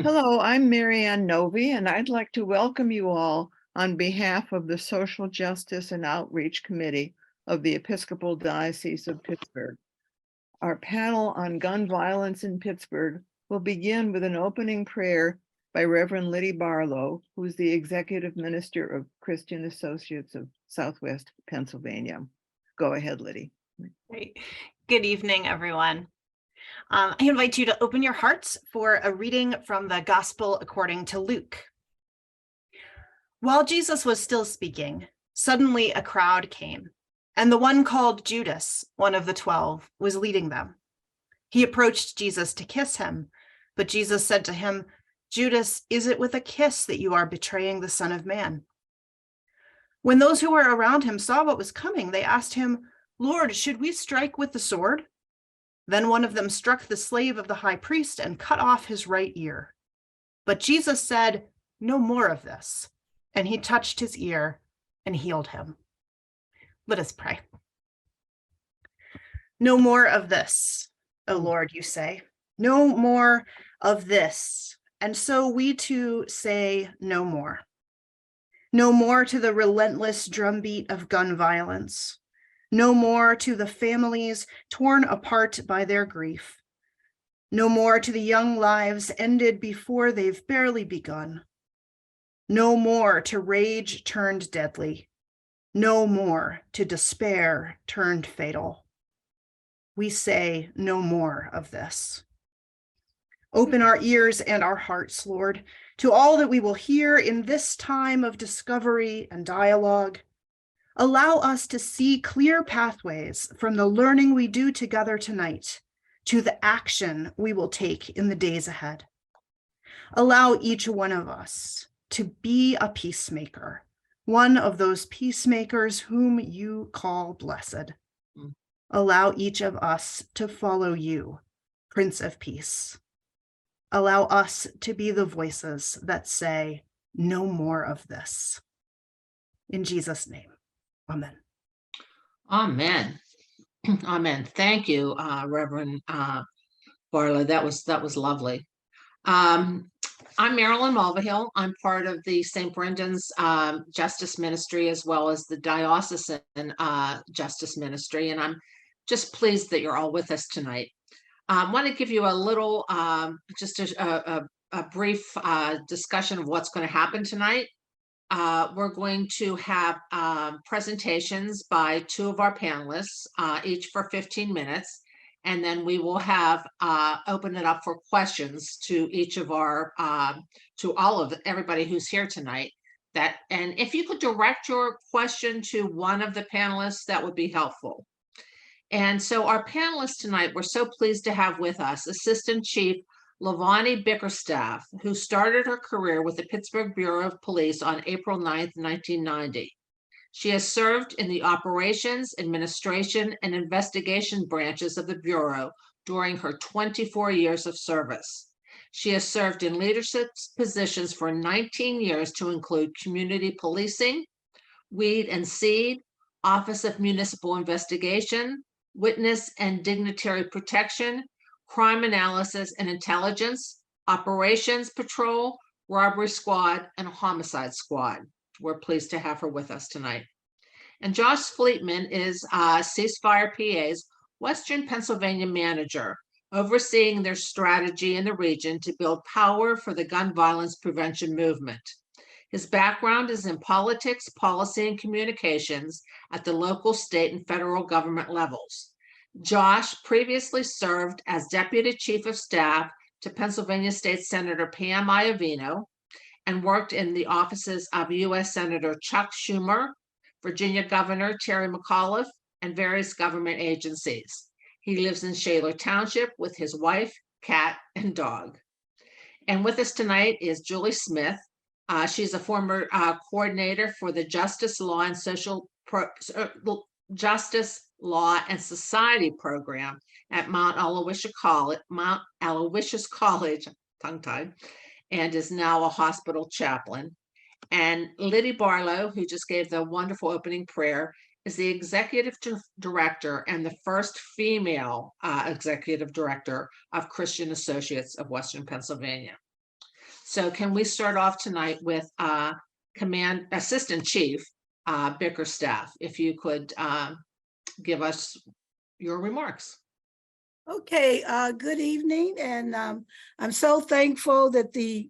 Hello, I'm Marianne Novi, and I'd like to welcome you all on behalf of the Social Justice and Outreach Committee of the Episcopal Diocese of Pittsburgh. Our panel on gun violence in Pittsburgh will begin with an opening prayer by Reverend Liddy Barlow, who's the Executive Minister of Christian Associates of Southwest Pennsylvania. Go ahead, Liddy. Great. Good evening, everyone. I invite you to open your hearts for a reading from the Gospel according to Luke. While Jesus was still speaking, suddenly a crowd came, and the one called Judas, one of the 12, was leading them. He approached Jesus to kiss him, but Jesus said to him, "Judas, is it with a kiss that you are betraying the Son of Man?" When those who were around him saw what was coming, they asked him, "Lord, should we strike with the sword?" Then one of them struck the slave of the high priest and cut off his right ear. But Jesus said, "No more of this." And he touched his ear and healed him. Let us pray. No more of this, O Lord, you say. No more of this. And so we too say no more. No more to the relentless drumbeat of gun violence. No more to the families torn apart by their grief. No more to the young lives ended before they've barely begun. No more to rage turned deadly. No more to despair turned fatal. We say no more of this. Open our ears and our hearts, Lord, to all that we will hear in this time of discovery and dialogue. Allow us to see clear pathways from the learning we do together tonight to the action we will take in the days ahead. Allow each one of us to be a peacemaker, one of those peacemakers whom you call blessed. Allow each of us to follow you, Prince of Peace. Allow us to be the voices that say, no more of this. In Jesus' name. Amen. Amen. Amen. Thank you, Reverend Barlow. That was lovely. I'm Marilyn Mulvihill. I'm part of the St. Brendan's Justice Ministry as well as the Diocesan Justice Ministry, and I'm just pleased that you're all with us tonight. I want to give you a little, just a brief discussion of what's going to happen tonight. We're going to have presentations by two of our panelists, each for 15 minutes, and then we will have open it up for questions to each of our, to all of everybody who's here tonight. And if you could direct your question to one of the panelists, that would be helpful. And so our panelists tonight, we're so pleased to have with us Assistant Chief Lavonnie Bickerstaff, who started her career with the Pittsburgh Bureau of Police on April 9th, 1990. She has served in the operations, administration, and investigation branches of the Bureau during her 24 years of service. She has served in leadership positions for 19 years to include community policing, weed and seed, Office of Municipal Investigation, Witness and Dignitary Protection, Crime Analysis and Intelligence, Operations Patrol, Robbery Squad, and Homicide Squad. We're pleased to have her with us tonight. And Josh Fleitman is CeasefirePA's Western Pennsylvania manager, overseeing their strategy in the region to build power for the gun violence prevention movement. His background is in politics, policy, and communications at the local, state, and federal government levels. Josh previously served as Deputy Chief of Staff to Pennsylvania State Senator Pam Iovino and worked in the offices of U.S. Senator Chuck Schumer, Virginia Governor Terry McAuliffe, and various government agencies. He lives in Shaler Township with his wife, cat, and dog. And with us tonight is Julie Smith. She's a former coordinator for the Justice Law and Justice Law and Society program at Mount Aloysius College, tongue-tied, and is now a hospital chaplain. And Liddy Barlow, who just gave the wonderful opening prayer, is the executive director and the first female executive director of Christian Associates of Western Pennsylvania. So can we start off tonight with Assistant Chief Bickerstaff, if you could give us your remarks. Okay, good evening, and I'm so thankful that the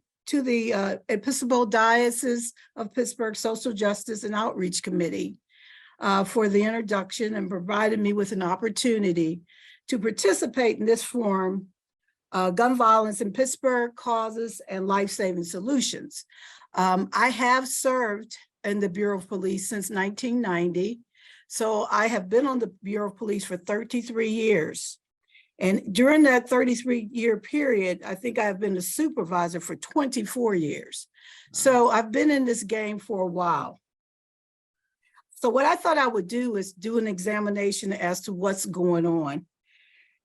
Episcopal Diocese of Pittsburgh Social Justice and Outreach Committee for the introduction and provided me with an opportunity to participate in this forum, Gun Violence in Pittsburgh, Causes and Life-Saving Solutions. I have served in the Bureau of Police since 1990, so I have been on the Bureau of Police for 33 years. And during that 33-year period, I think I've been a supervisor for 24 years. So I've been in this game for a while. So what I thought I would do is do an examination as to what's going on.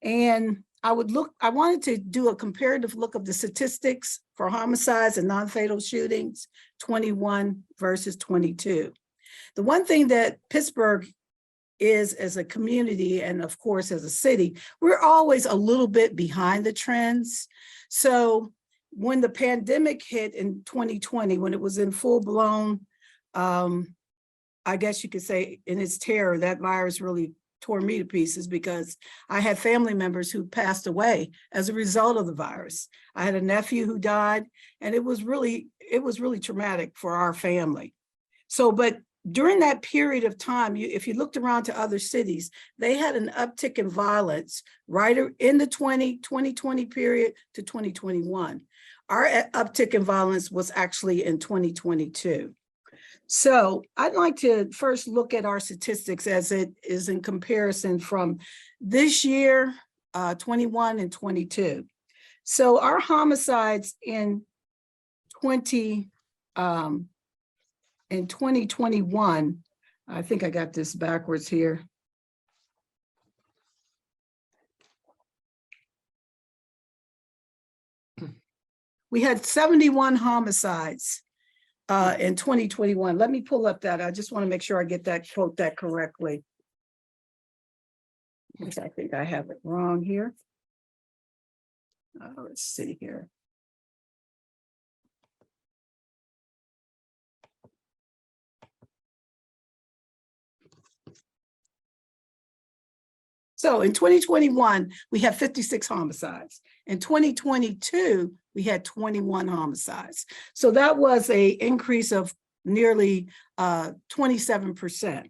And I wanted to do a comparative look of the statistics for homicides and non-fatal shootings, 21 versus 22. The one thing that Pittsburgh is as a community, and of course as a city, we're always a little bit behind the trends. So when the pandemic hit in 2020, when it was in full blown, I guess you could say in its terror, that virus really tore me to pieces because I had family members who passed away as a result of the virus. I had a nephew who died, and it was really traumatic for our family. So, but during that period of time, if you looked around to other cities, they had an uptick in violence right in the 2020 period to 2021. Our uptick in violence was actually in 2022. So I'd like to first look at our statistics as it is in comparison from this year, 21 and 22. So our homicides in 2021, I think I got this backwards here. We had 71 homicides in 2021. Let me pull up that. I just want to make sure I get that, quote that correctly. Because I think I have it wrong here. Let's see here. So in 2021, we had 56 homicides. In 2022, we had 21 homicides. So that was an increase of nearly 27%.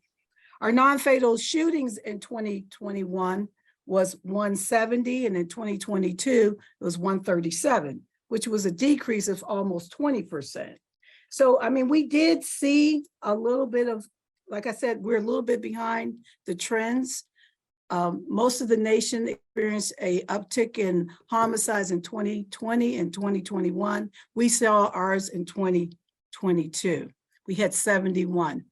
Our non-fatal shootings in 2021 was 170, and in 2022, it was 137, which was a decrease of almost 20%. So, I mean, we did see a little bit of, like I said, we're a little bit behind the trends. Most of the nation experienced an uptick in homicides in 2020 and 2021. We saw ours in 2022. We had 71.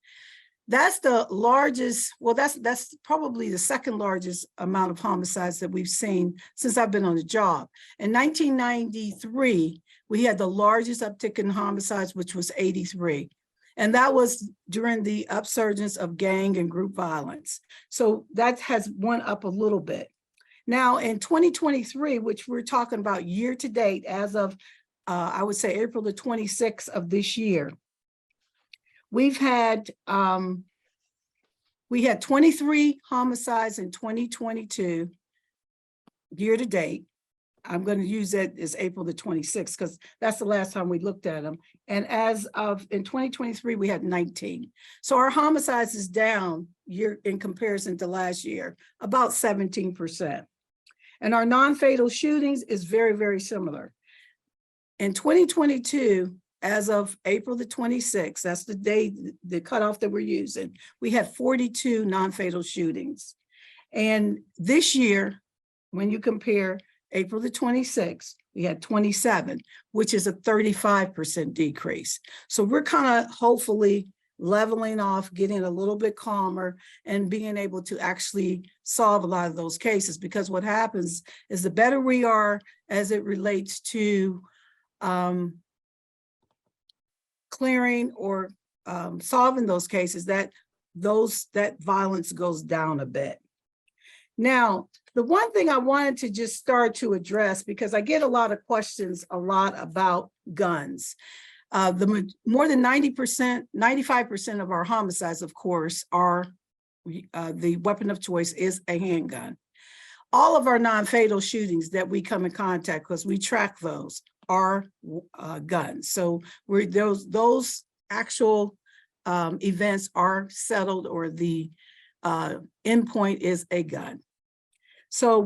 That's the largest, well, that's probably the second largest amount of homicides that we've seen since I've been on the job. In 1993, we had the largest uptick in homicides, which was 83. And that was during the upsurgence of gang and group violence. So that has went up a little bit. Now in 2023, which we're talking about year to date, as of, I would say April the 26th of this year, we had 23 homicides in 2022, year to date. I'm going to use that as April the 26th because that's the last time we looked at them. And as of in 2023, we had 19. So our homicides is down year in comparison to last year, about 17%. And our non-fatal shootings is very, very similar. In 2022, as of April the 26th, that's the day, the cutoff that we're using, we had 42 non-fatal shootings. And this year, when you compare April the 26th, we had 27, which is a 35% decrease. So we're kind of hopefully leveling off, getting a little bit calmer and being able to actually solve a lot of those cases, because what happens is the better we are as it relates to clearing or solving those cases, that violence goes down a bit. Now, the one thing I wanted to just start to address, because I get a lot of questions about guns. More than 90%, 95% of our homicides, of course, are the weapon of choice is a handgun. All of our non-fatal shootings that we come in contact, because we track those, are guns. So those actual events are settled, or the endpoint is a gun. So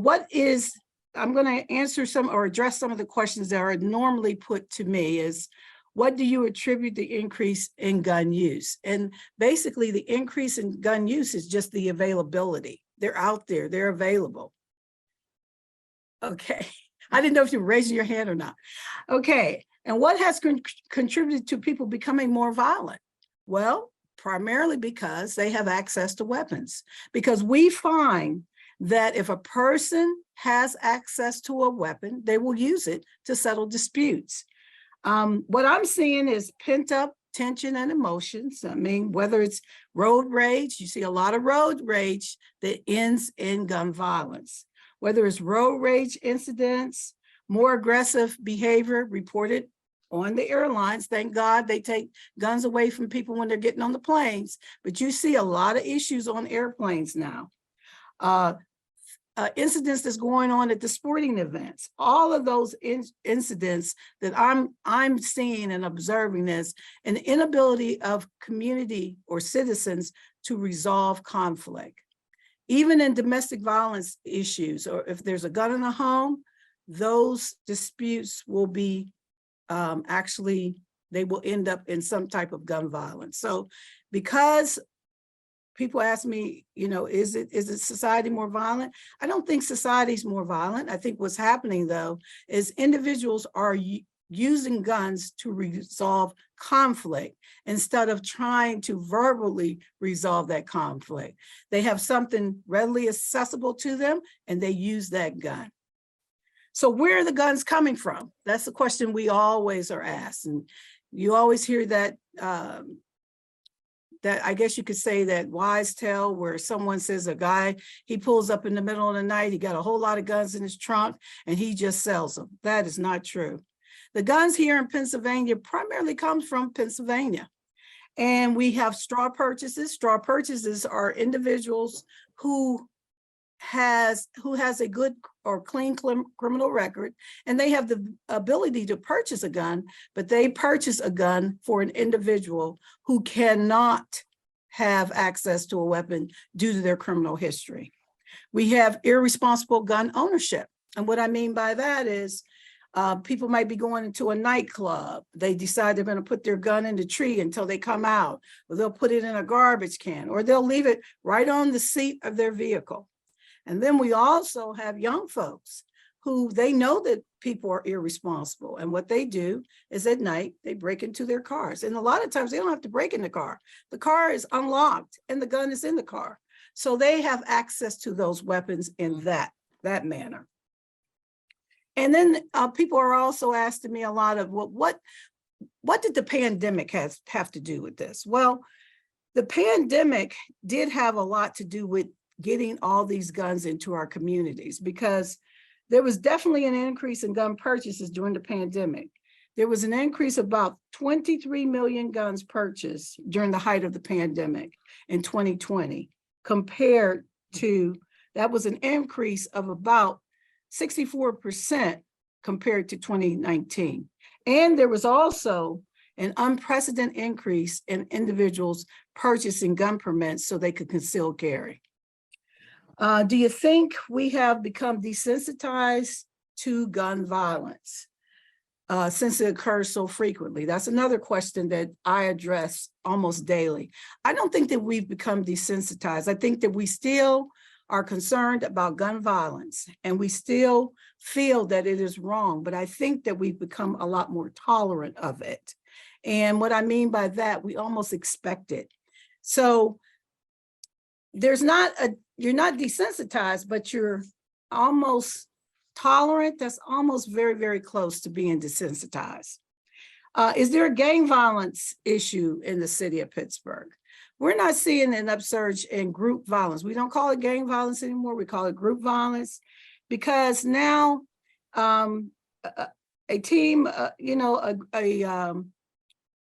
I'm going to answer some or address some of the questions that are normally put to me is, what do you attribute the increase in gun use? And basically the increase in gun use is just the availability. They're out there, they're available. Okay, I didn't know if you were raising your hand or not. Okay, and what has contributed to people becoming more violent? Well, primarily because they have access to weapons. Because we find that if a person has access to a weapon, they will use it to settle disputes. What I'm seeing is pent up tension and emotions. I mean, whether it's road rage, you see a lot of road rage that ends in gun violence. Whether it's road rage incidents, more aggressive behavior reported on the airlines. Thank God they take guns away from people when they're getting on the planes, but you see a lot of issues on airplanes now. Incidents that's going on at the sporting events. All of those incidents that I'm seeing and observing is an inability of community or citizens to resolve conflict. Even in domestic violence issues, or if there's a gun in a home, those disputes will be they will end up in some type of gun violence. So because people ask me, is it society more violent? I don't think society's more violent. I think what's happening though is individuals are using guns to resolve conflict instead of trying to verbally resolve that conflict. They have something readily accessible to them and they use that gun. So where are the guns coming from? That's the question we always are asked. And you always hear that, that I guess you could say that wise tale where someone says a guy, he pulls up in the middle of the night, he got a whole lot of guns in his trunk and he just sells them. That is not true. The guns here in Pennsylvania primarily comes from Pennsylvania. And we have straw purchases. Straw purchases are individuals who has a good or clean criminal record, and they have the ability to purchase a gun, but they purchase a gun for an individual who cannot have access to a weapon due to their criminal history. We have irresponsible gun ownership. And what I mean by that is people might be going into a nightclub. They decide they're going to put their gun in the tree until they come out, or they'll put it in a garbage can, or they'll leave it right on the seat of their vehicle. And then we also have young folks who they know that people are irresponsible. And what they do is at night, they break into their cars. And a lot of times they don't have to break in the car. The car is unlocked and the gun is in the car. So they have access to those weapons in that manner. And then people are also asking me a lot of what did the pandemic have to do with this? Well, the pandemic did have a lot to do with getting all these guns into our communities, because there was definitely an increase in gun purchases during the pandemic. There was an increase of about 23 million guns purchased during the height of the pandemic in 2020, compared to, that was an increase of about 64% compared to 2019. And there was also an unprecedented increase in individuals purchasing gun permits so they could conceal carry. Do you think we have become desensitized to gun violence since it occurs so frequently? That's another question that I address almost daily. I don't think that we've become desensitized. I think that we still are concerned about gun violence and we still feel that it is wrong, but I think that we've become a lot more tolerant of it. And what I mean by that, we almost expect it. So you're not desensitized, but you're almost tolerant. That's almost very, very close to being desensitized. Is there a gang violence issue in the city of Pittsburgh? We're not seeing an upsurge in group violence. We don't call it gang violence anymore. We call it group violence because now a team,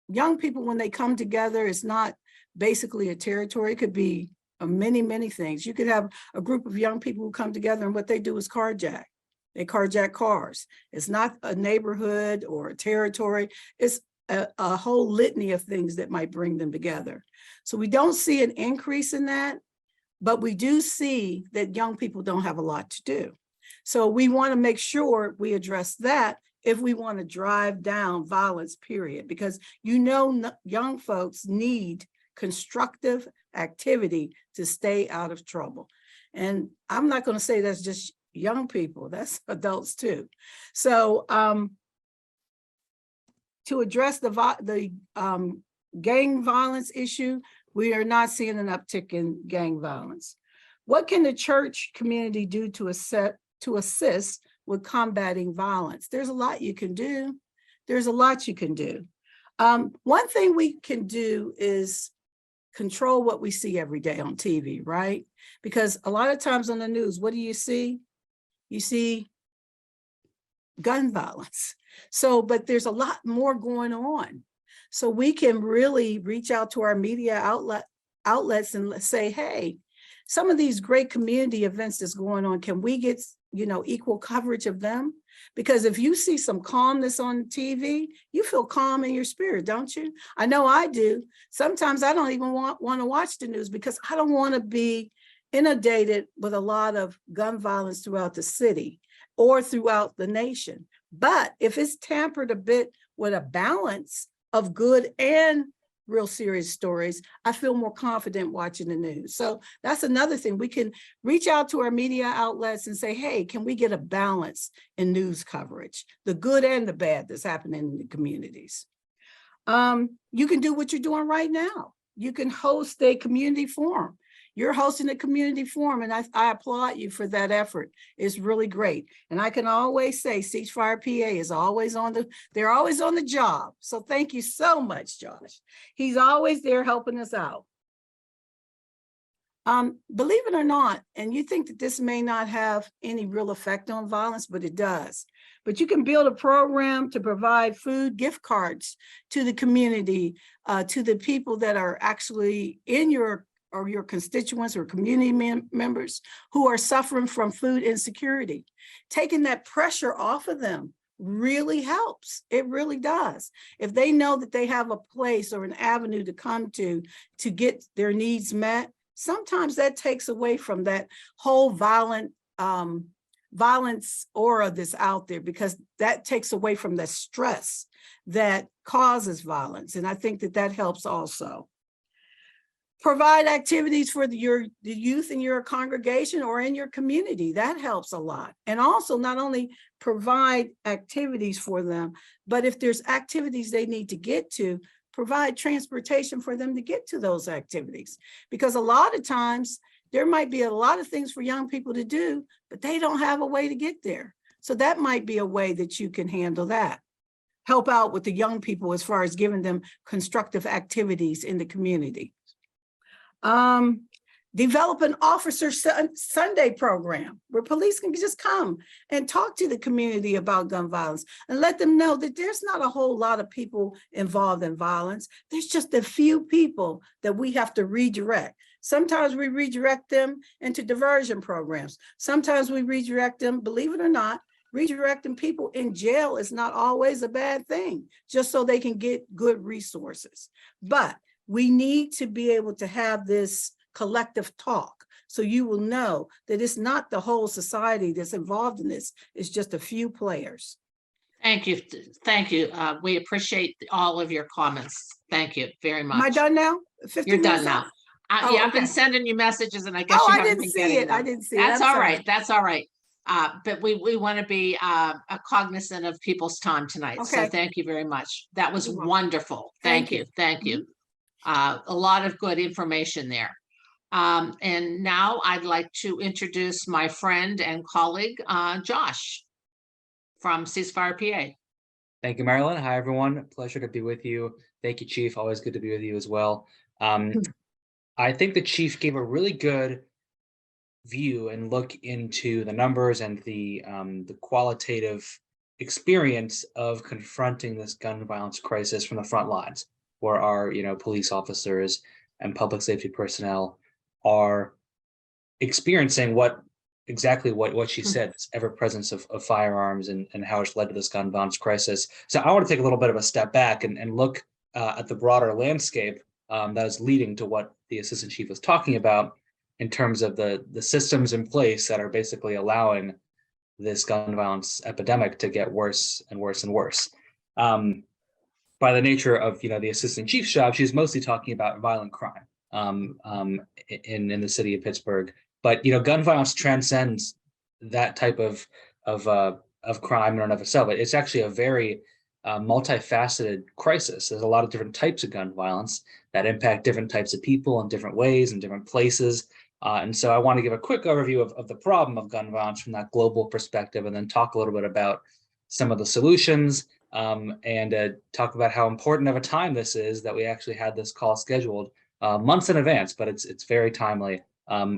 young people, when they come together, it's not basically a territory. It could be many, many things. You could have a group of young people who come together and what they do is carjack. They carjack cars. It's not a neighborhood or a territory. It's a whole litany of things that might bring them together. So we don't see an increase in that, but we do see that young people don't have a lot to do. So we want to make sure we address that if we want to drive down violence, period, because young folks need constructive activity to stay out of trouble. And I'm not going to say that's just young people, that's adults too. So to address the gang violence issue, we are not seeing an uptick in gang violence. What can the church community do to assist with combating violence? There's a lot you can do. There's a lot you can do. One thing we can do is control what we see every day on TV, right? Because a lot of times on the news, what do you see? You see gun violence. So, but there's a lot more going on. So we can really reach out to our media outlets and say, hey, some of these great community events that's going on, can we get, equal coverage of them? Because if you see some calmness on TV, you feel calm in your spirit, don't you? I know I do. Sometimes I don't even want to watch the news because I don't want to be inundated with a lot of gun violence throughout the city or throughout the nation. But if it's tampered a bit with a balance of good and real serious stories, I feel more confident watching the news. So that's another thing. We can reach out to our media outlets and say, hey, can we get a balance in news coverage, the good and the bad that's happening in the communities? You can do what you're doing right now. You can host a community forum. You're hosting a community forum, and I applaud you for that effort. It's really great. And I can always say CeasefirePA is always they're always on the job. So thank you so much, Josh. He's always there helping us out. Believe it or not, and you think that this may not have any real effect on violence, but it does. But you can build a program to provide food gift cards to the community, to the people that are actually in your constituents or community members who are suffering from food insecurity. Taking that pressure off of them really helps. It really does. If they know that they have a place or an avenue to come to get their needs met, sometimes that takes away from that whole violence aura that's out there, because that takes away from the stress that causes violence. And I think that helps also. Provide activities for the youth in your congregation or in your community. That helps a lot. And also not only provide activities for them, but if there's activities they need to get to, provide transportation for them to get to those activities. Because a lot of times there might be a lot of things for young people to do, but they don't have a way to get there. So that might be a way that you can handle that. Help out with the young people as far as giving them constructive activities in the community. Develop an Officer Sunday program where police can just come and talk to the community about gun violence and let them know that there's not a whole lot of people involved in violence. There's just a few people that we have to redirect. Sometimes we redirect them into diversion programs. Sometimes we redirect them, believe it or not, redirecting people in jail is not always a bad thing, just so they can get good resources. But we need to be able to have this collective talk so you will know that it's not the whole society that's involved in this. It's just a few players. Thank you. Thank you. We appreciate all of your comments. Thank you very much. Am I done now? You're done now. Oh, yeah, I've been okay. sending you messages and I guess you haven't been getting them. I didn't see it. That's all right. That's all right. But we want to be cognizant of people's time tonight. Okay. So thank you very much. That was You're welcome. wonderful. Thank you. Thank you. A lot of good information there. And now I'd like to introduce my friend and colleague, Josh from CeasefirePA. Thank you, Marilyn. Hi, everyone. Pleasure to be with you. Thank you, Chief. Always good to be with you as well. I think the chief gave a really good view and look into the numbers and the qualitative experience of confronting this gun violence crisis from the front lines, where our police officers and public safety personnel are experiencing exactly what she said, this ever presence of firearms and how it's led to this gun violence crisis. So I want to take a little bit of a step back and look at the broader landscape that is leading to what the assistant chief was talking about in terms of the systems in place that are basically allowing this gun violence epidemic to get worse and worse and worse. By the nature of the assistant chief's job, she's mostly talking about violent crime in the city of Pittsburgh. But gun violence transcends that type of crime in and of itself. It's actually a very multifaceted crisis. There's a lot of different types of gun violence that impact different types of people in different ways in different places. And so I want to give a quick overview of the problem of gun violence from that global perspective, and then talk a little bit about some of the solutions and talk about how important of a time this is that we actually had this call scheduled months in advance, but it's very timely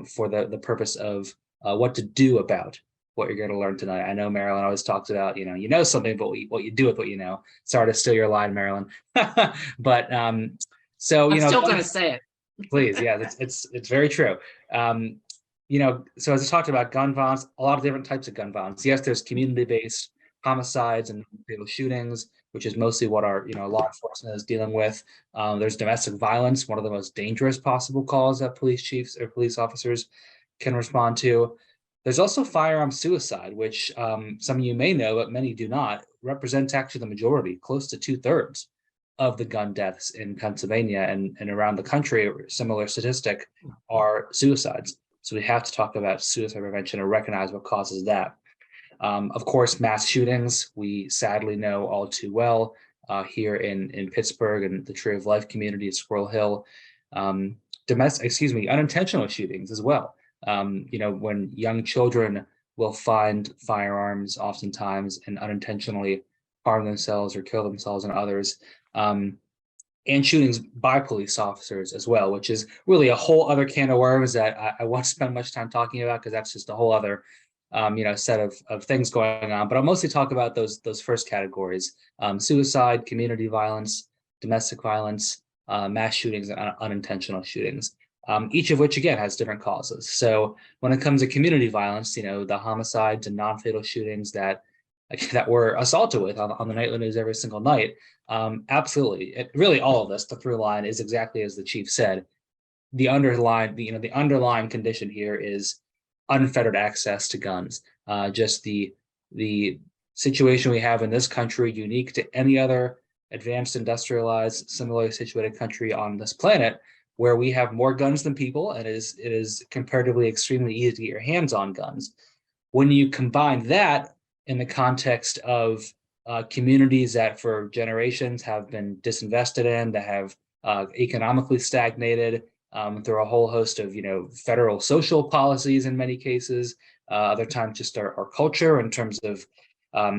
for the purpose of what to do about what you're going to learn tonight. I know Marilyn always talks about, you know something, but what you do with what you know. Sorry to steal your line, Marilyn. But so, I'm still going to say it. Please, yeah, it's very true. So as I talked about gun violence, a lot of different types of gun violence. Yes, there's community-based homicides and fatal shootings, which is mostly what our law enforcement is dealing with. There's domestic violence, one of the most dangerous possible calls that police chiefs or police officers can respond to. There's also firearm suicide, which some of you may know, but many do not, represents actually the majority, close to 2/3 of the gun deaths in Pennsylvania and around the country. A similar statistic are suicides. So we have to talk about suicide prevention and recognize what causes that. Of course, mass shootings, we sadly know all too well here in Pittsburgh and the Tree of Life community at Squirrel Hill. Unintentional shootings as well. When young children will find firearms oftentimes and unintentionally harm themselves or kill themselves and others. And shootings by police officers as well, which is really a whole other can of worms that I won't spend much time talking about, because that's just a whole other set of things going on. But I'll mostly talk about those first categories: suicide, community violence, domestic violence, mass shootings, and unintentional shootings. Each of which again has different causes. So when it comes to community violence, the homicides and non-fatal shootings that we're assaulted with on the nightly news every single night, absolutely, really all of this, the through line is exactly as the chief said. The underlying condition here is unfettered access to guns. Just the situation we have in this country, unique to any other advanced, industrialized, similarly situated country on this planet, where we have more guns than people, and it is comparatively extremely easy to get your hands on guns. When you combine that in the context of communities that for generations have been disinvested in, that have economically stagnated through a whole host of federal social policies in many cases, other times just our culture in terms of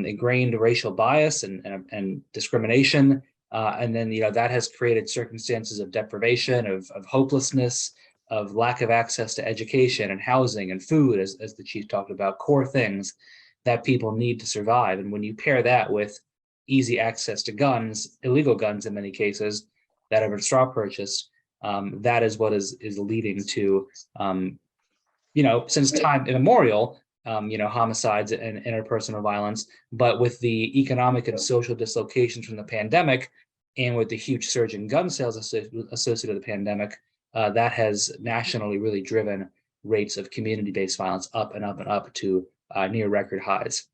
ingrained racial bias and discrimination. And then, that has created circumstances of deprivation, of hopelessness, of lack of access to education and housing and food, as the chief talked about, core things that people need to survive. And when you pair that with easy access to guns, illegal guns in many cases, that have been straw purchased, that is what is leading to, since time immemorial, homicides and interpersonal violence. But with the economic and social dislocations from the pandemic, and with the huge surge in gun sales associated with the pandemic, that has nationally really driven rates of community-based violence up and up and up to near record highs.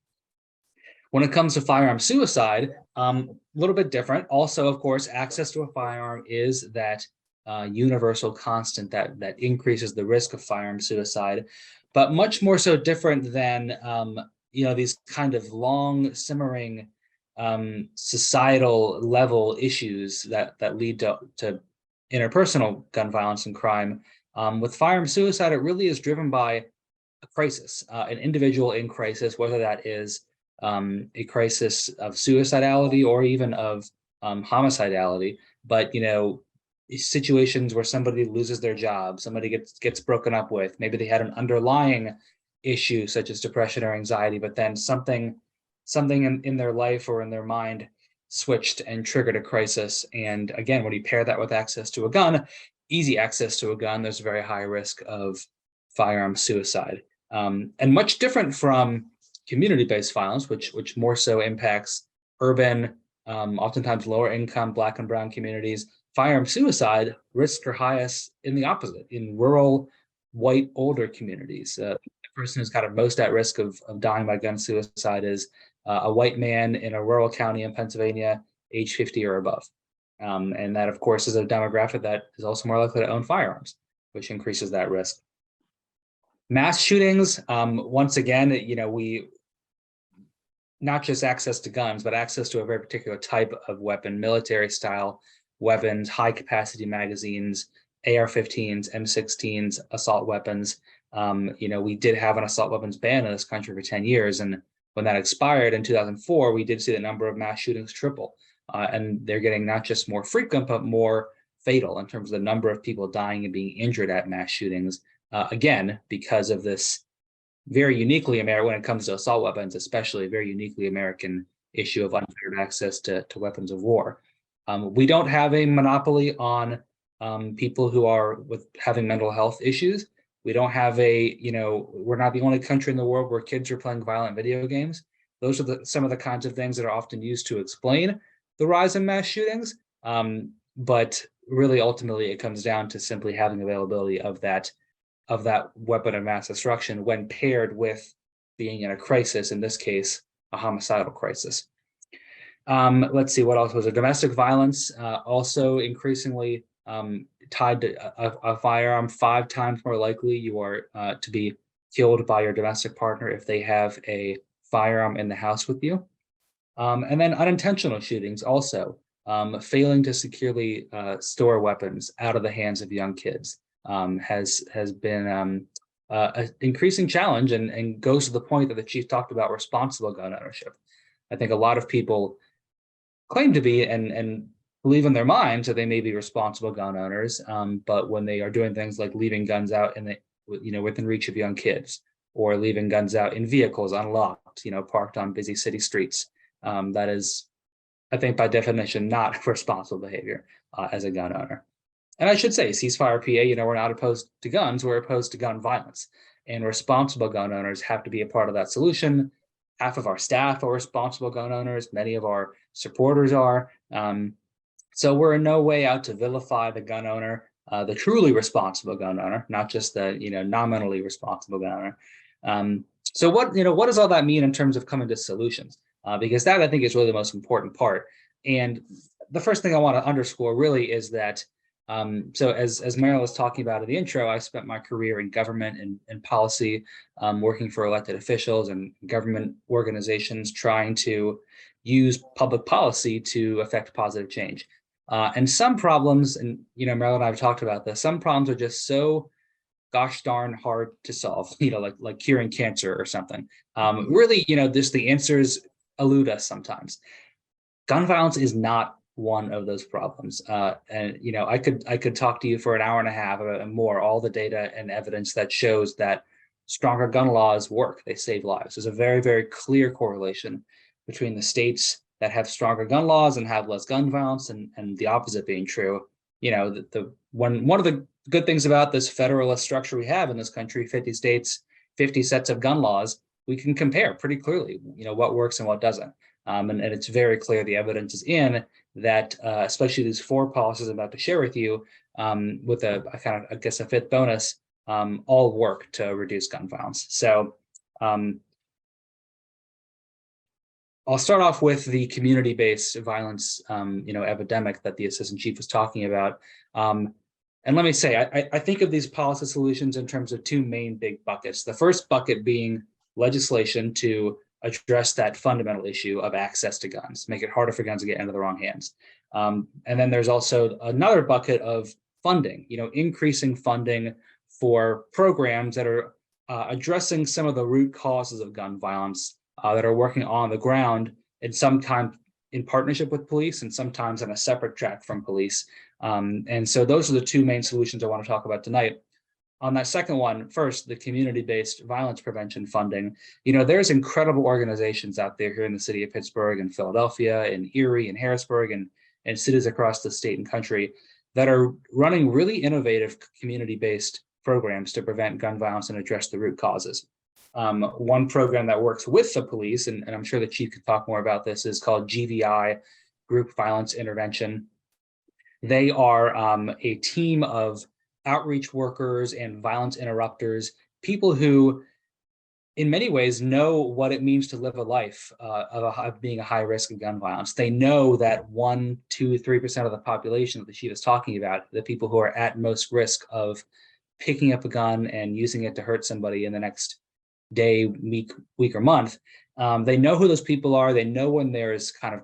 When it comes to firearm suicide, a little bit different. Also, of course, access to a firearm is that universal constant that increases the risk of firearm suicide, but much more so different than these kind of long simmering societal level issues that lead to interpersonal gun violence and crime. With firearm suicide, it really is driven by a crisis, an individual in crisis, whether that is a crisis of suicidality or even of homicidality. But situations where somebody loses their job, somebody gets broken up with, maybe they had an underlying issue such as depression or anxiety, but then something in their life or in their mind switched and triggered a crisis. And again, when you pair that with access to a gun, easy access to a gun, there's a very high risk of firearm suicide. And much different from community-based violence, which more so impacts urban, oftentimes lower income Black and brown communities. Firearm suicide risks are highest in the opposite, in rural, white, older communities. The person who's kind of most at risk of dying by gun suicide is a white man in a rural county in Pennsylvania, age 50 or above. And that, of course, is a demographic that is also more likely to own firearms, which increases that risk. Mass shootings, once again, we not just access to guns, but access to a very particular type of weapon, military style weapons, high capacity magazines, AR-15s, M16s, assault weapons. We did have an assault weapons ban in this country for 10 years. And when that expired in 2004, we did see the number of mass shootings triple. And they're getting not just more frequent, but more fatal in terms of the number of people dying and being injured at mass shootings. Again, because of this very uniquely American, when it comes to assault weapons, especially very uniquely American issue of unfettered access to weapons of war. We don't have a monopoly on people who are having mental health issues. We don't have we're not the only country in the world where kids are playing violent video games. Those are some of the kinds of things that are often used to explain the rise in mass shootings. But really, ultimately, it comes down to simply having availability of that weapon of mass destruction when paired with being in a crisis, in this case, a homicidal crisis. Let's see, what else was there? Domestic violence, also increasingly tied to a firearm. 5 times more likely you are to be killed by your domestic partner if they have a firearm in the house with you. And then unintentional shootings also, failing to securely store weapons out of the hands of young kids has been an increasing challenge and goes to the point that the chief talked about responsible gun ownership. I think a lot of people claim to be and believe in their minds that they may be responsible gun owners, but when they are doing things like leaving guns out within reach of young kids, or leaving guns out in vehicles unlocked, parked on busy city streets, that is, I think, by definition, not responsible behavior as a gun owner. And I should say, CeasefirePA, we're not opposed to guns, we're opposed to gun violence. And responsible gun owners have to be a part of that solution. Half of our staff are responsible gun owners, many of our supporters are. So we're in no way out to vilify the gun owner, the truly responsible gun owner, not just the nominally responsible gun owner. So what does all that mean in terms of coming to solutions? Because that, I think, is really the most important part. And the first thing I want to underscore really is that, so as Meryl was talking about in the intro, I spent my career in government and policy, working for elected officials and government organizations, trying to use public policy to affect positive change. And some problems, and Meryl and I have talked about this, some problems are just so gosh darn hard to solve, like curing cancer or something. Really, just the answers elude us sometimes. Gun violence is not one of those problems. And I could talk to you for an hour and a half and more, all the data and evidence that shows that stronger gun laws work, they save lives. There's a very, very clear correlation between the states that have stronger gun laws and have less gun violence, and the opposite being true. One of the good things about this federalist structure we have in this country, 50 states, 50 sets of gun laws, we can compare pretty clearly, what works and what doesn't. And it's very clear the evidence is in that, especially these 4 policies I'm about to share with you, with a kind of, I guess, a 5th bonus, all work to reduce gun violence. So I'll start off with the community-based violence, epidemic that the assistant chief was talking about. And let me say, I think of these policy solutions in terms of 2 main big buckets. The first bucket being legislation to address that fundamental issue of access to guns, make it harder for guns to get into the wrong hands. And then there's also another bucket of funding, increasing funding for programs that are addressing some of the root causes of gun violence, that are working on the ground, and sometimes in partnership with police and sometimes on a separate track from police. And so those are the two main solutions I want to talk about tonight. On that second one, first, the community-based violence prevention funding. There's incredible organizations out there here in the city of Pittsburgh and Philadelphia and Erie and Harrisburg and cities across the state and country that are running really innovative community-based programs to prevent gun violence and address the root causes. One program that works with the police, and I'm sure the chief could talk more about this, is called GVI, Group Violence Intervention. They are a team of outreach workers and violence interrupters, people who in many ways know what it means to live a life of being a high risk of gun violence. They know that 1%, 2%, 3% of the population that the chief is talking about, the people who are at most risk of picking up a gun and using it to hurt somebody in the next day, week or month. They know who those people are. They know when there's kind of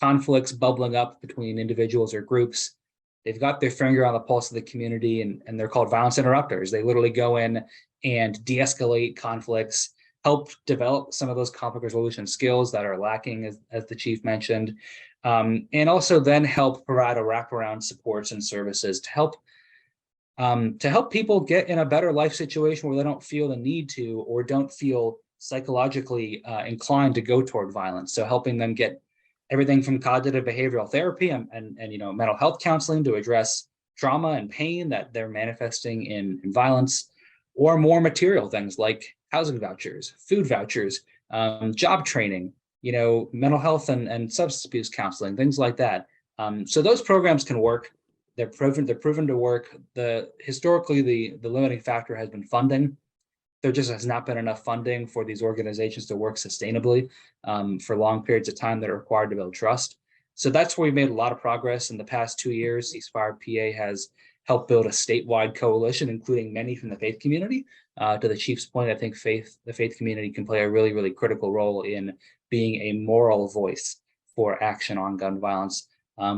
conflicts bubbling up between individuals or groups. They've got their finger on the pulse of the community, and they're called violence interrupters. They literally go in and de-escalate conflicts, help develop some of those conflict resolution skills that are lacking, as the chief mentioned, and also then help provide a wraparound supports and services to help people get in a better life situation where they don't feel the need to or don't feel psychologically inclined to go toward violence. So helping them get everything from cognitive behavioral therapy and mental health counseling to address trauma and pain that they're manifesting in violence, or more material things like housing vouchers, food vouchers, job training, mental health and substance abuse counseling, things like that. So those programs can work. They're proven to work. Historically, the limiting factor has been funding. There just has not been enough funding for these organizations to work sustainably for long periods of time that are required to build trust. So that's where we've made a lot of progress in the past 2 years. CeasefirePA has helped build a statewide coalition, including many from the faith community. To the chief's point, I think the faith community can play a really, really critical role in being a moral voice for action on gun violence.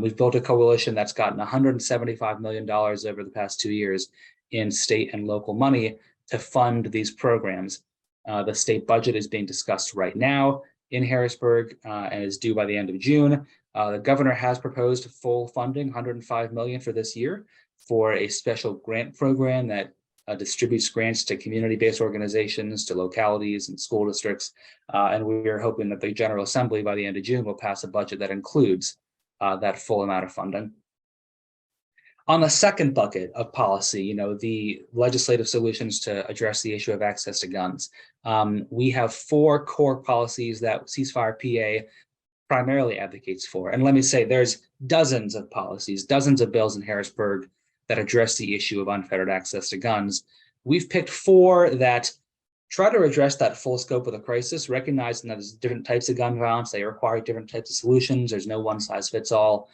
We've built a coalition that's gotten $175 million over the past 2 years in state and local money to fund these programs. The state budget is being discussed right now in Harrisburg and is due by the end of June. The governor has proposed full funding, $105 million for this year, for a special grant program that distributes grants to community-based organizations, to localities and school districts. And we are hoping that the General Assembly by the end of June will pass a budget that includes that full amount of funding. On the second bucket of policy, the legislative solutions to address the issue of access to guns, we have 4 core policies that CeasefirePA primarily advocates for. And let me say, there's dozens of policies, dozens of bills in Harrisburg that address the issue of unfettered access to guns. We've picked 4 that try to address that full scope of the crisis, recognizing that there's different types of gun violence. They require different types of solutions. There's no one size fits all.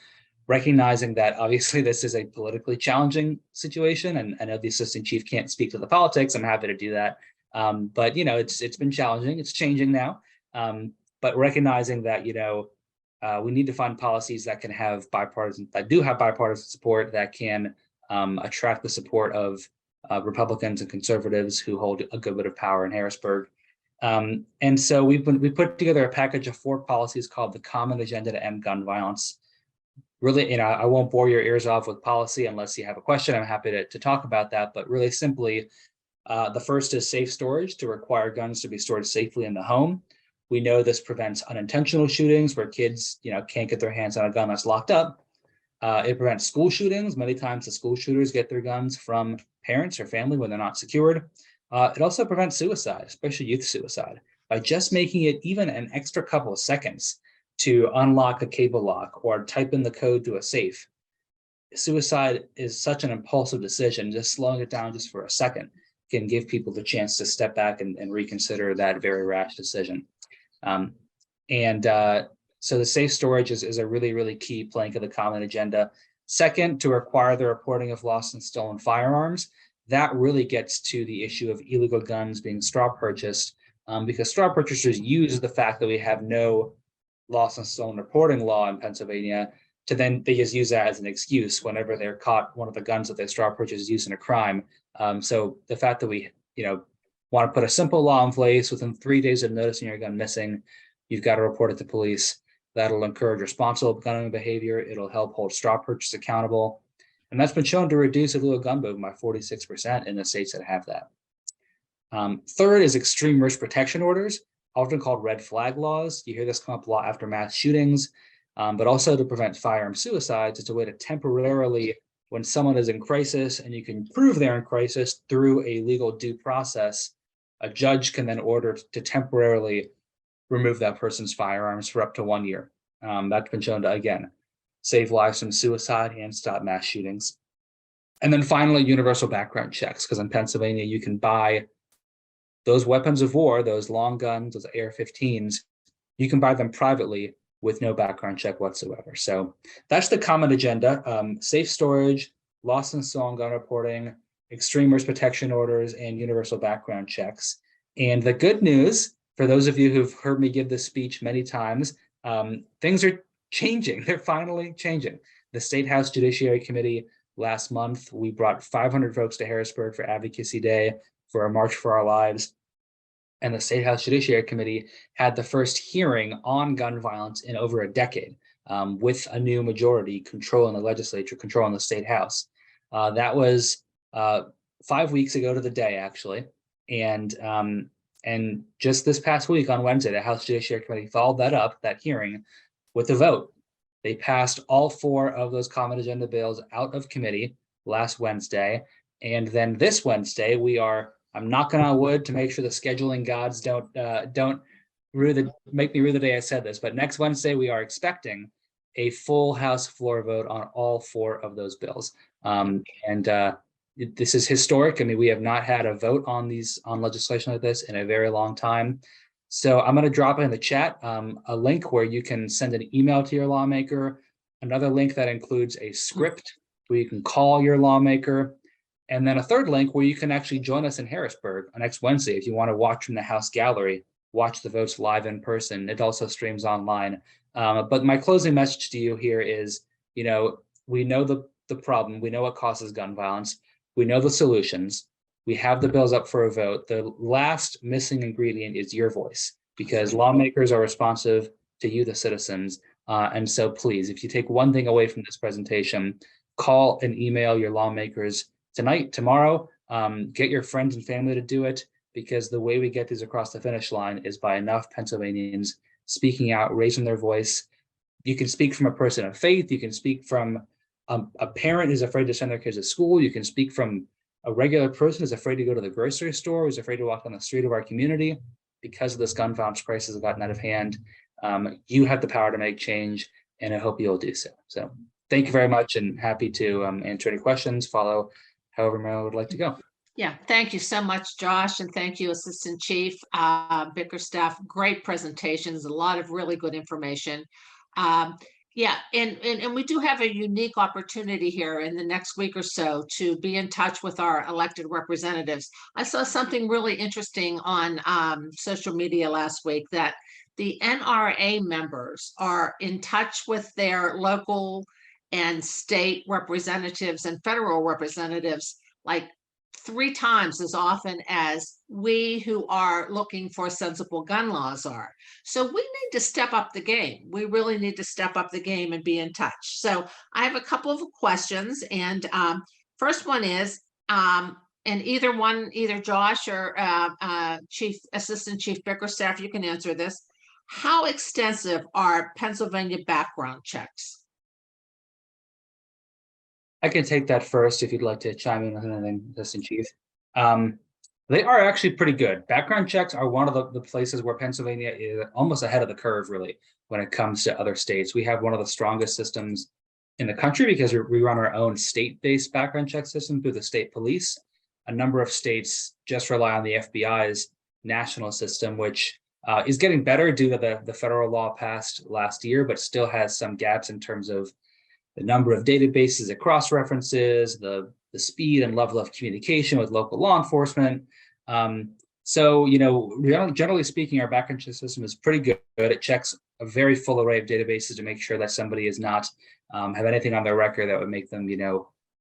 Recognizing that obviously this is a politically challenging situation, and I know the assistant chief can't speak to the politics. I'm happy to do that. But it's been challenging. It's changing now. But recognizing that we need to find policies that can have bipartisan support, that can attract the support of Republicans and conservatives who hold a good bit of power in Harrisburg. And so we put together a package of 4 policies called the Common Agenda to End Gun Violence. Really, I won't bore your ears off with policy unless you have a question. I'm happy to talk about that. But really simply, the first is safe storage, to require guns to be stored safely in the home. We know this prevents unintentional shootings where kids, can't get their hands on a gun that's locked up. It prevents school shootings. Many times the school shooters get their guns from parents or family when they're not secured. It also prevents suicide, especially youth suicide, by just making it even an extra couple of seconds to unlock a cable lock or type in the code to a safe. Suicide is such an impulsive decision. Just slowing it down just for a second can give people the chance to step back and reconsider that very rash decision. So the safe storage is a really, really key plank of the common agenda. Second, to require the reporting of lost and stolen firearms. That really gets to the issue of illegal guns being straw purchased, because straw purchasers use the fact that we have no lost and stolen reporting law in Pennsylvania to then they just use that as an excuse whenever they're caught one of the guns that they straw purchase is used in a crime. So the fact that we, want to put a simple law in place within 3 days of noticing your gun missing, you've got to report it to police. That'll encourage responsible gun owning behavior. It'll help hold straw purchase accountable. And that's been shown to reduce illegal gun movement by 46% in the states that have that. Third is extreme risk protection orders, often called red flag laws. You hear this come up a lot after mass shootings, but also to prevent firearm suicides. It's a way to temporarily, when someone is in crisis and you can prove they're in crisis through a legal due process, a judge can then order to temporarily remove that person's firearms for up to 1 year. That's been shown to, again, save lives from suicide and stop mass shootings. And then finally, universal background checks, because in Pennsylvania, you can buy those weapons of war, those long guns, those AR-15s, you can buy them privately with no background check whatsoever. So that's the common agenda: safe storage, lost and stolen gun reporting, extreme risk protection orders, and universal background checks. And the good news, for those of you who've heard me give this speech many times, things are changing. They're finally changing. The State House Judiciary Committee last month, we brought 500 folks to Harrisburg for Advocacy Day, for a March for Our Lives. And the State House Judiciary Committee had the first hearing on gun violence in over a decade, with a new majority controlling the legislature, controlling the State House. That was 5 weeks ago to the day, actually. And just this past week on Wednesday, the House Judiciary Committee followed that up, that hearing, with a vote. They passed all 4 of those common agenda bills out of committee last Wednesday. And then this Wednesday, I'm knocking on wood to make sure the scheduling gods don't make me rue the day I said this, but next Wednesday, we are expecting a full House floor vote on all 4 of those bills. This is historic. I mean, we have not had a vote on legislation like this in a very long time. So I'm going to drop in the chat a link where you can send an email to your lawmaker, another link that includes a script where you can call your lawmaker, and then a third link where you can actually join us in Harrisburg on next Wednesday if you want to watch from the House gallery, watch the votes live in person. It also streams online. But my closing message to you here is, we know the problem. We know what causes gun violence. We know the solutions. We have the bills up for a vote. The last missing ingredient is your voice, because lawmakers are responsive to you, the citizens. And so please, if you take one thing away from this presentation, call and email your lawmakers tonight, tomorrow, get your friends and family to do it, because the way we get these across the finish line is by enough Pennsylvanians speaking out, raising their voice. You can speak from a person of faith. You can speak from a parent who's afraid to send their kids to school. You can speak from a regular person who's afraid to go to the grocery store, who's afraid to walk down the street of our community because of this gun violence crisis has gotten out of hand. You have the power to make change, and I hope you'll do so. So thank you very much, and happy to answer any questions, follow however Marilyn would like to go. Yeah, thank you so much, Josh, and thank you, Assistant Chief Bickerstaff. Great presentations, a lot of really good information. Yeah, and we do have a unique opportunity here in the next week or so to be in touch with our elected representatives. I saw something really interesting on social media last week, that the NRA members are in touch with their local and state representatives and federal representatives like 3 times as often as we who are looking for sensible gun laws are. So we need to step up the game. We really need to step up the game and be in touch. So I have a couple of questions, and first one is, and either Josh or Assistant Chief Bickerstaff, you can answer this. How extensive are Pennsylvania background checks? I can take that first if you'd like to chime in on anything, Assistant Chief. They are actually pretty good. Background checks are one of the places where Pennsylvania is almost ahead of the curve, really, when it comes to other states. We have one of the strongest systems in the country because we run our own state-based background check system through the state police. A number of states just rely on the FBI's national system, which is getting better due to the federal law passed last year, but still has some gaps in terms of the number of databases it cross-references, the speed and level of communication with local law enforcement. So, generally speaking, our background check system is pretty good. It checks a very full array of databases to make sure that somebody is not have anything on their record that would make them,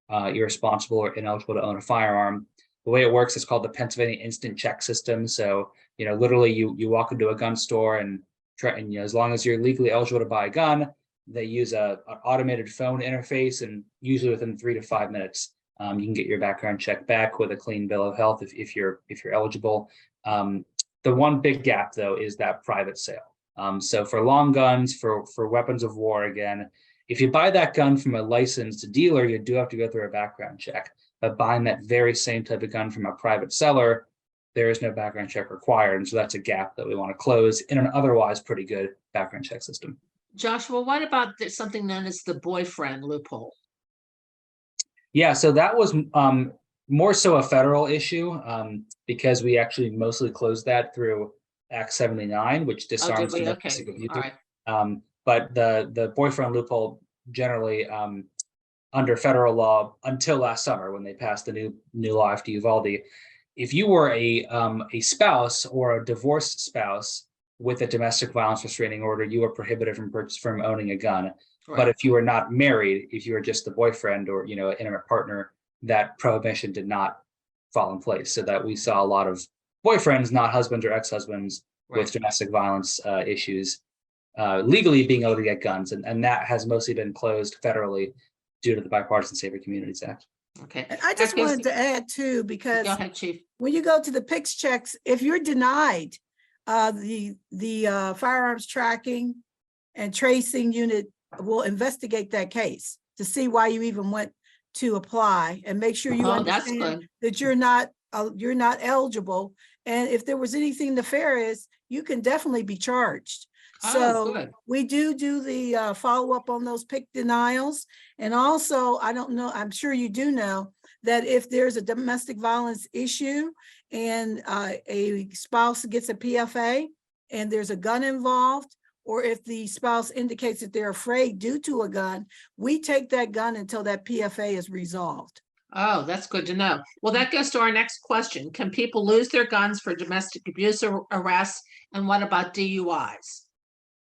irresponsible or ineligible to own a firearm. The way it works is called the Pennsylvania Instant Check System. So, literally you walk into a gun store and and, as long as you're legally eligible to buy a gun, they use an automated phone interface, and usually within 3 to 5 minutes, you can get your background check back with a clean bill of health if you're eligible. The one big gap, though, is that private sale. So for long guns, for weapons of war, again, if you buy that gun from a licensed dealer, you do have to go through a background check. But buying that very same type of gun from a private seller, there is no background check required. And so that's a gap that we want to close in an otherwise pretty good background check system. Joshua, what about something known as the boyfriend loophole? Yeah, so that was more so a federal issue because we actually mostly closed that through Act 79, which disarms domestic abuse. All right. But the boyfriend loophole generally under federal law until last summer when they passed the new law after Uvalde, if you were a spouse or a divorced spouse with a domestic violence restraining order, you were prohibited from owning a gun. Right. But if you were not married, if you were just the boyfriend or an intimate partner, that prohibition did not fall in place. So that we saw a lot of boyfriends, not husbands or ex-husbands, Right. with domestic violence issues legally being able to get guns, and that has mostly been closed federally due to the Bipartisan Safer Communities Act. Okay. And I just wanted to add too, because Go ahead, Chief. when you go to the PICS checks, if you're denied, the firearms tracking and tracing unit will investigate that case to see why you even went to apply and make sure you That's understand good. that you're not eligible. And if there was anything nefarious, you can definitely be charged. Oh, So good. we do the follow-up on those PIC denials. And also, I don't know, I'm sure you do know that if there's a domestic violence issue and a spouse gets a PFA and there's a gun involved, or if the spouse indicates that they're afraid due to a gun, we take that gun until that PFA is resolved. Oh, that's good to know. Well, that goes to our next question. Can people lose their guns for domestic abuse or arrests? And what about DUIs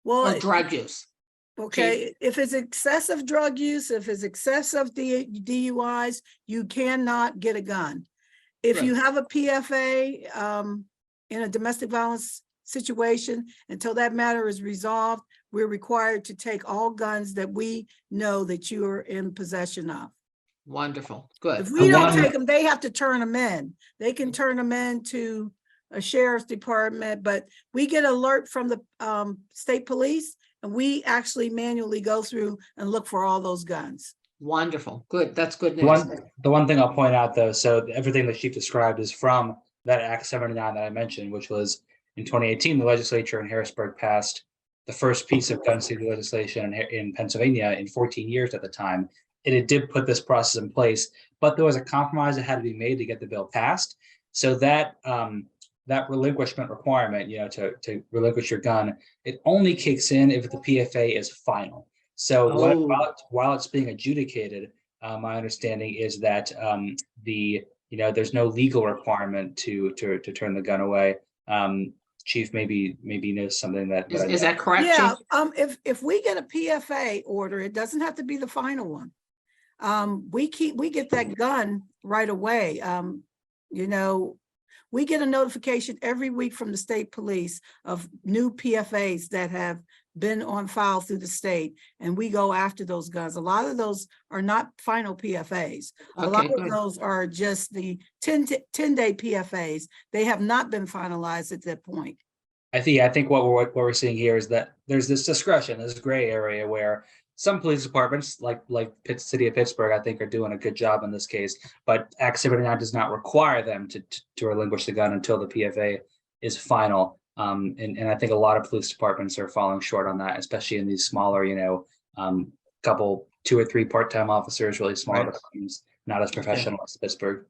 or Well, drug use? okay, if it's excessive drug use, if it's excessive DUIs, you cannot get a gun. If you have a PFA in a domestic violence situation, until that matter is resolved, we're required to take all guns that we know that you are in possession of. Wonderful. Good. If we don't one- take them, they have to turn them in. They can turn them in to a sheriff's department, but we get alert from the state police and we actually manually go through and look for all those guns. Wonderful. Good. That's good news. The one thing I'll point out, though, so everything the chief described is from that Act 79 that I mentioned, which was in 2018, the legislature in Harrisburg passed the first piece of gun safety legislation in Pennsylvania in 14 years at the time. It did put this process in place, but there was a compromise that had to be made to get the bill passed. So that that relinquishment requirement, to relinquish your gun, it only kicks in if the PFA is final. So while it's being adjudicated, my understanding is that there's no legal requirement to turn the gun away. Chief maybe knows something that Is that correct, Yeah, Chief? if we get a PFA order, it doesn't have to be the final one. We get that gun right away. We get a notification every week from the state police of new PFAs that have been on file through the state, and we go after those guns. A lot of those are not final PFAs. A lot of those are just the 10-day PFAs. They have not been finalized at that point. I think what we're seeing here is that there's this discretion, this gray area where some police departments, like City of Pittsburgh, I think are doing a good job in this case, but Act 79 does not require them to relinquish the gun until the PFA is final. And I think a lot of police departments are falling short on that, especially in these smaller, 2 or 3 part-time officers, really small departments, not as professional as Pittsburgh.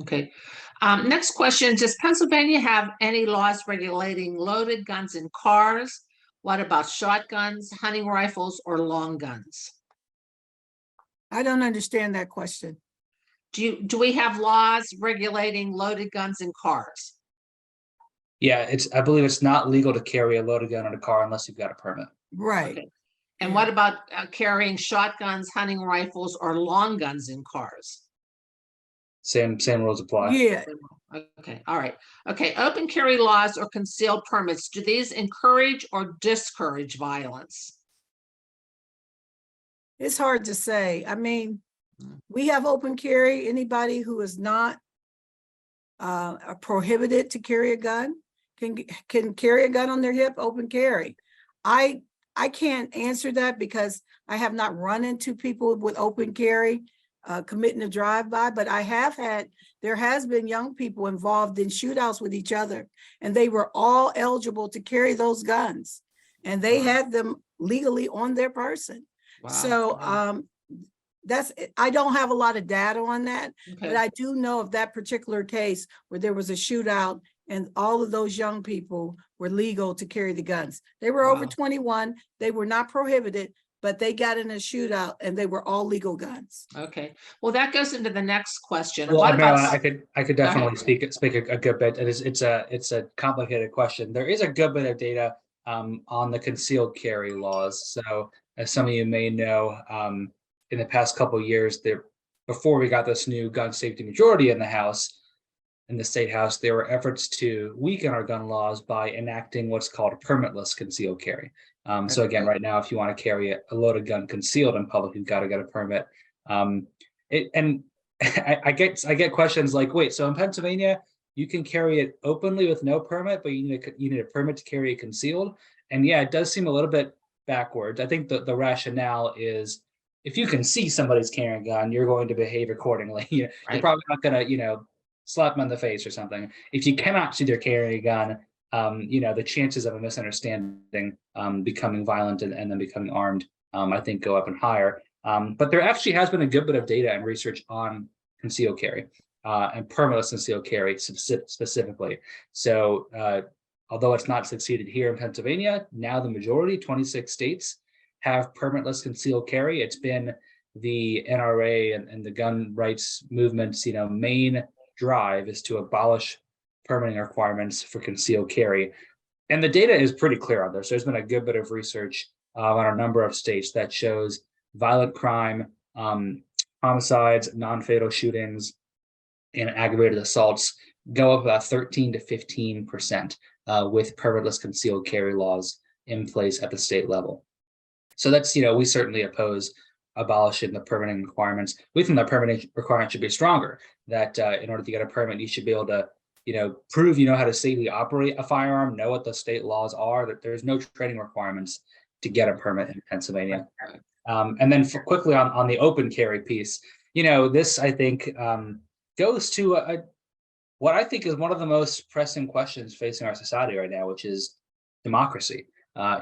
Okay. Next question. Does Pennsylvania have any laws regulating loaded guns in cars? What about shotguns, hunting rifles, or long guns? I don't understand that question. Do we have laws regulating loaded guns in cars? Yeah, I believe it's not legal to carry a loaded gun in a car unless you've got a permit. Right. Okay. And what about carrying shotguns, hunting rifles, or long guns in cars? Same rules apply. Yeah. Okay, all right. Okay, open carry laws or concealed permits, do these encourage or discourage violence? It's hard to say. I mean, Mm. we have open carry. Anybody who is not prohibited to carry a gun can carry a gun on their hip, open carry. I can't answer that because I have not run into people with open carry committing a drive-by, but there has been young people involved in shootouts with each other, and they were all eligible to carry those guns, and they Wow. had them legally on their person. Wow. So Wow. I don't have a lot of data on that, but Okay. I do know of that particular case where there was a shootout and all of those young people were legal to carry the guns. They were over Wow. 21, they were not prohibited, but they got in a shootout and they were all legal guns. Okay, well, that goes into the next question. Well, What about, Marilyn, I could Go ahead. definitely speak a good bit. It's a complicated question. There is a good bit of data on the concealed carry laws. So as some of you may know, in the past couple of years, before we got this new gun safety majority in the House, in the State House, there were efforts to weaken our gun laws by enacting what's called a permitless concealed carry. So again, right now, if you want to carry a loaded gun concealed in public, you've got to get a permit. I get questions like, wait, so in Pennsylvania, you can carry it openly with no permit, but you need a permit to carry it concealed. And yeah, it does seem a little bit backwards. I think the rationale is if you can see somebody's carrying a gun, you're going to behave accordingly. You're Right. probably not going to, slap them in the face or something. If you cannot see they're carrying a gun, the chances of a misunderstanding becoming violent and then becoming armed, I think go up and higher. But there actually has been a good bit of data and research on concealed carry and permitless concealed carry specifically. So although it's not succeeded here in Pennsylvania, now the majority, 26 states, have permitless concealed carry. It's been the NRA and the gun rights movement's main drive is to abolish permitting requirements for concealed carry. And the data is pretty clear on this. There's been a good bit of research on a number of states that shows violent crime, homicides, non-fatal shootings, and aggravated assaults go up about 13 to 15% with permitless concealed carry laws in place at the state level. So that's, we certainly oppose abolishing the permitting requirements. We think the permitting requirement should be stronger, that in order to get a permit, you should be able to, prove you know how to safely operate a firearm, know what the state laws are, that there's no training requirements to get a permit in Pennsylvania. And then quickly on the open carry piece, this I think goes to what I think is one of the most pressing questions facing our society right now, which is democracy.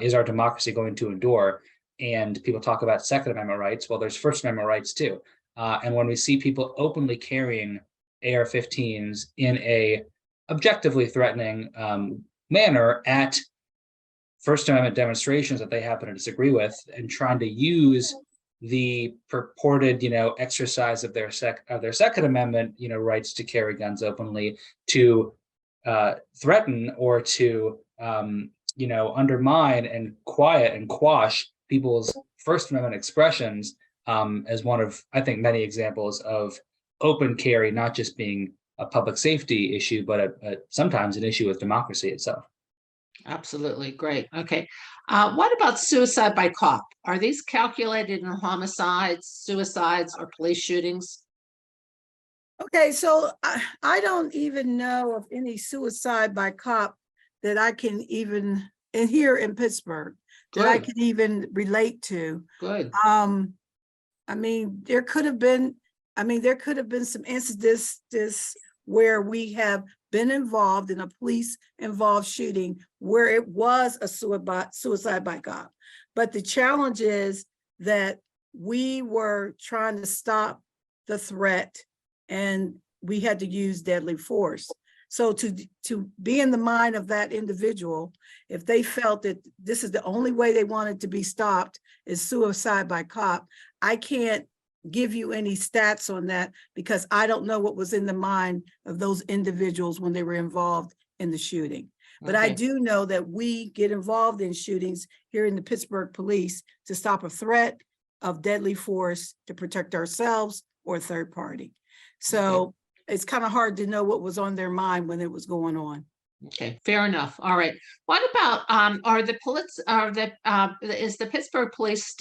Is our democracy going to endure? And people talk about Second Amendment rights. Well, there's First Amendment rights too. And when we see people openly carrying AR-15s in a objectively threatening manner at First Amendment demonstrations that they happen to disagree with, and trying to use the purported, exercise of their Second Amendment, rights to carry guns openly to threaten or to, undermine and quiet and quash people's First Amendment expressions as one of, I think, many examples of open carry not just being a public safety issue, but sometimes an issue with democracy itself. Absolutely, great. Okay. What about suicide by cop? Are these calculated in homicides, suicides, or police shootings? Okay, so I don't even know of any suicide by cop that I can even, and here in Pittsburgh, that I Good. can even relate to. Good. There could have been some incidents where we have been involved in a police involved shooting where it was a suicide by cop. But the challenge is that we were trying to stop the threat and we had to use deadly force. So to be in the mind of that individual, if they felt that this is the only way they wanted to be stopped is suicide by cop, I can't give you any stats on that because I don't know what was in the mind of those individuals when they were involved in the shooting. But I Okay. do know that we get involved in shootings here in the Pittsburgh Police to stop a threat of deadly force to protect ourselves or a third party. So it's kind of hard to know what was on their mind when it was going on. Okay, fair enough. All right. What about, is the Pittsburgh Police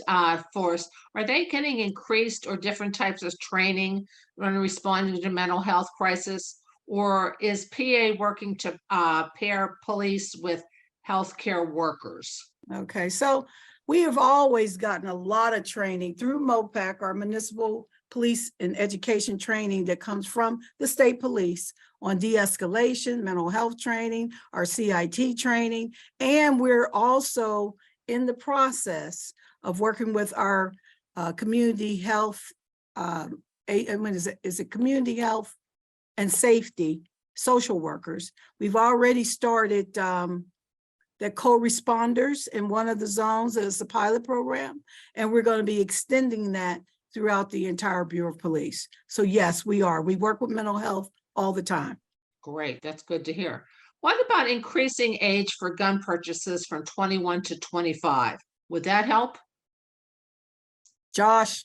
Force, are they getting increased or different types of training when responding to mental health crisis? Or is PA working to pair police with healthcare workers? Okay, so we have always gotten a lot of training through MOPAC, our municipal police and education training that comes from the state police on de-escalation, mental health training, our CIT training, and we're also in the process of working with our community health, is it community health and safety social workers. We've already started the co-responders in one of the zones as a pilot program, and we're going to be extending that throughout the entire Bureau of Police. So yes, we are. We work with mental health all the time. Great, that's good to hear. What about increasing age for gun purchases from 21 to 25? Would that help? Josh?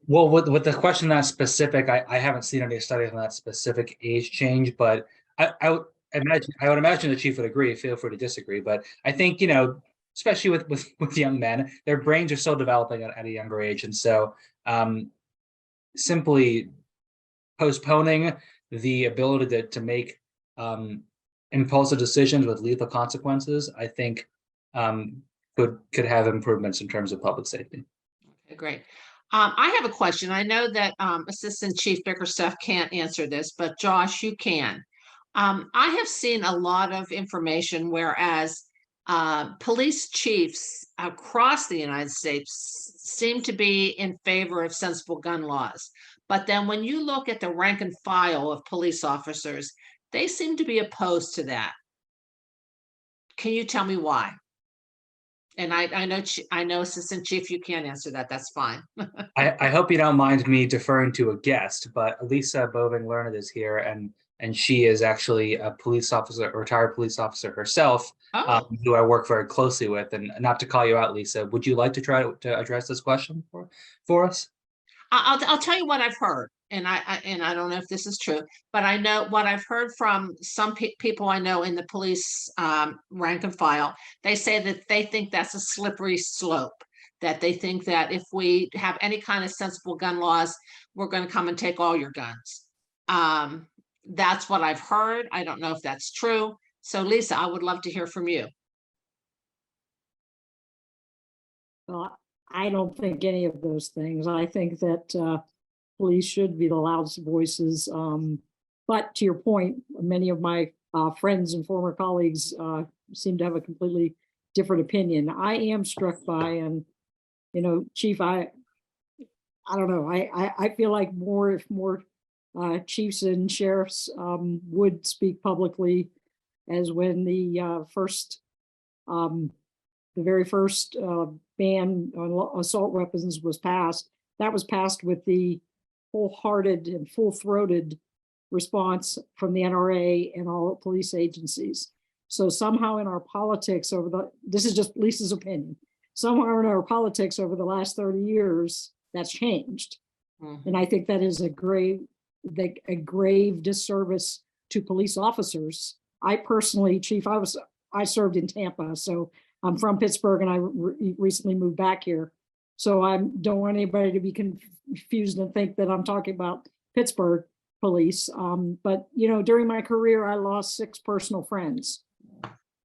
Well, with the question that's specific, I haven't seen any studies on that specific age change, but I would imagine the chief would agree. Feel free to disagree, but I think, especially with young men, their brains are still developing at a younger age, and so simply postponing the ability to make impulsive decisions with lethal consequences, I think could have improvements in terms of public safety. Okay, great. I have a question. I know that Assistant Chief Bickerstaff can't answer this, but Josh, you can. I have seen a lot of information, whereas police chiefs across the United States seem to be in favor of sensible gun laws. But then when you look at the rank and file of police officers, they seem to be opposed to that. Can you tell me why? And I know Assistant Chief, you can't answer that. That's fine. I hope you don't mind me deferring to a guest, but Elisa Boving Learned is here, and she is actually a police officer, a retired police officer herself, who I work very closely with. And not to call you out, Lisa, would you like to try to address this question for us? I'll tell you what I've heard, and I don't know if this is true, but I know what I've heard from some people I know in the police rank and file. They say that they think that's a slippery slope, that they think that if we have any kind of sensible gun laws, we're going to come and take all your guns. That's what I've heard. I don't know if that's true. So Lisa, I would love to hear from you. I don't think any of those things. I think that police should be the loudest voices. But to your point, many of my friends and former colleagues seem to have a completely different opinion. I am struck by, and Chief, I don't know. I feel like if more chiefs and sheriffs would speak publicly, as when the very first ban on assault weapons was passed. That was passed with the wholehearted and full-throated response from the NRA and all police agencies. So somehow in our politics this is just Lisa's opinion, somewhere in our politics over the last 30 years, that's changed. Mm-hmm. And I think that is a grave disservice to police officers. I personally, Chief, I served in Tampa, so I'm from Pittsburgh, and I recently moved back here. So I don't want anybody to be confused and think that I'm talking about Pittsburgh police. But during my career, I lost 6 personal friends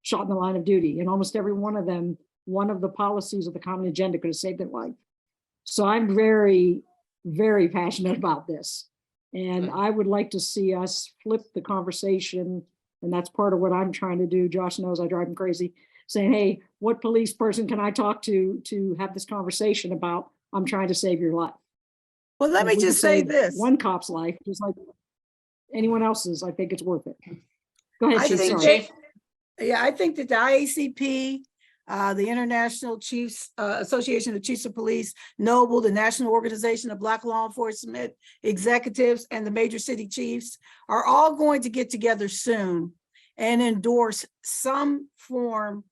shot in the line of duty, and almost every one of them, one of the policies of the common agenda could have saved their life. So I'm very, very passionate about this. And I would like to see us flip the conversation. And that's part of what I'm trying to do. Josh knows I drive him crazy, saying, hey, what police person can I talk to have this conversation about? I'm trying to save your life. Well, let me just say this. One cop's life, just like anyone else's, I think it's worth it. Go ahead, Chief. Chief. I think that the IACP, the International Chiefs Association of Chiefs of Police, NOBLE, the National Organization of Black Law Enforcement Executives, and the major city chiefs are all going to get together soon and endorse some form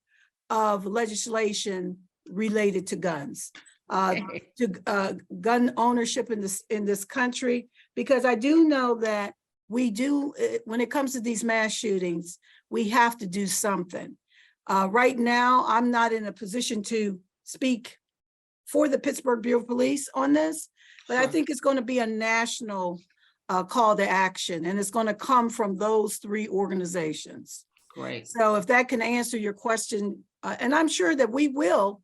of legislation related to guns. to gun ownership in this country, because I do know that we do, when it comes to these mass shootings, we have to do something. Right now, I'm not in a position to speak for the Pittsburgh Bureau of Police on this, but I Sure. think it's going to be a national call to action, and it's going to come from those three organizations. Great. So if that can answer your question, and I'm sure that we will,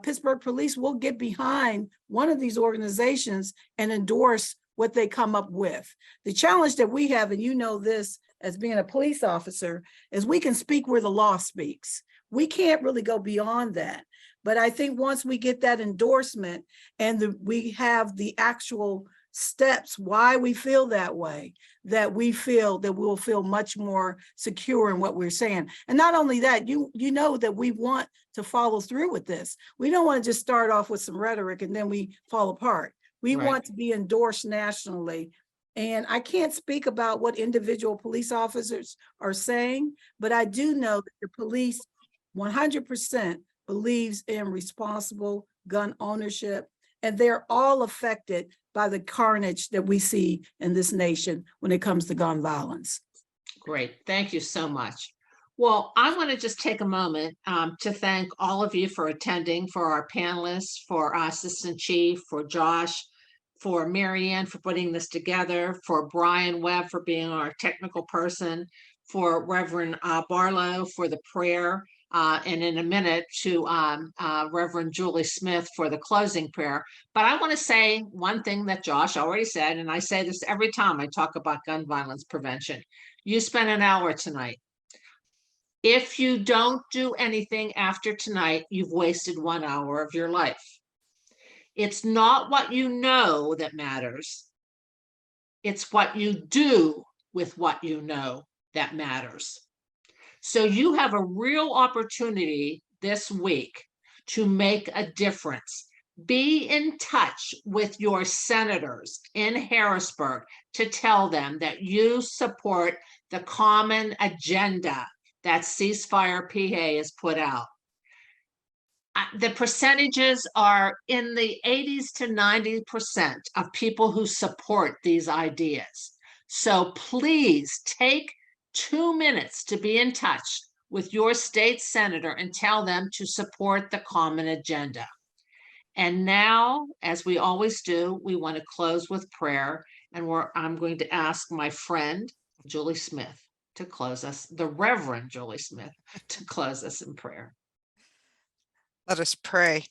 Pittsburgh Police will get behind one of these organizations and endorse what they come up with. The challenge that we have, and you know this as being a police officer, is we can speak where the law speaks. We can't really go beyond that. But I think once we get that endorsement and we have the actual steps why we feel that way, that we feel that we'll feel much more secure in what we're saying. And not only that, you know that we want to follow through with this. We don't want to just start off with some rhetoric and then we fall apart. We Right. want to be endorsed nationally. And I can't speak about what individual police officers are saying, but I do know that the police 100% believes in responsible gun ownership, and they're all affected by the carnage that we see in this nation when it comes to gun violence. Great. Thank you so much. Well, I want to just take a moment to thank all of you for attending, for our panelists, for our Assistant Chief, for Josh, for Marianne for putting this together, for Brian Webb for being our technical person, for Reverend Barlow for the prayer, and in a minute to Reverend Julie Smith for the closing prayer. But I want to say one thing that Josh already said, and I say this every time I talk about gun violence prevention. You spent an hour tonight. If you don't do anything after tonight, you've wasted 1 hour of your life. It's not what you know that matters. It's what you do with what you know that matters. So you have a real opportunity this week to make a difference. Be in touch with your senators in Harrisburg to tell them that you support the common agenda that CeasefirePA has put out. The percentages are in the 80s to 90% of people who support these ideas. So please take 2 minutes to be in touch with your state senator and tell them to support the common agenda. And now, as we always do, we want to close with prayer. And I'm going to ask my friend, Julie Smith, to close us, the Reverend Julie Smith, to close us in prayer. Let us pray.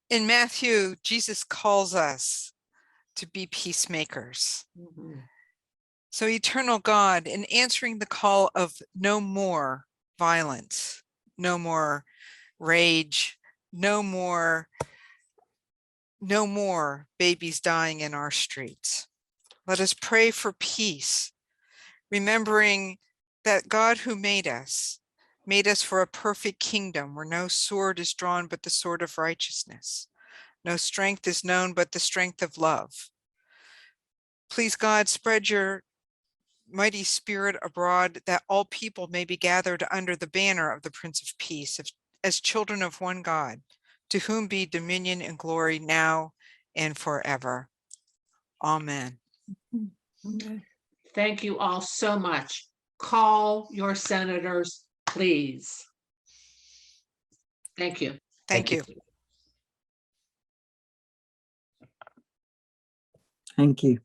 In Matthew, Jesus calls us to be peacemakers. Mhm. So, eternal God, in answering the call of no more violence, no more rage, no more babies dying in our streets, let us pray for peace, remembering that God who made us for a perfect kingdom where no sword is drawn but the sword of righteousness. No strength is known but the strength of love. Please, God, spread your mighty spirit abroad that all people may be gathered under the banner of the Prince of Peace as children of one God, to whom be dominion and glory now and forever. Amen. Thank you all so much. Call your senators, please. Thank you. Thank you. Thank you.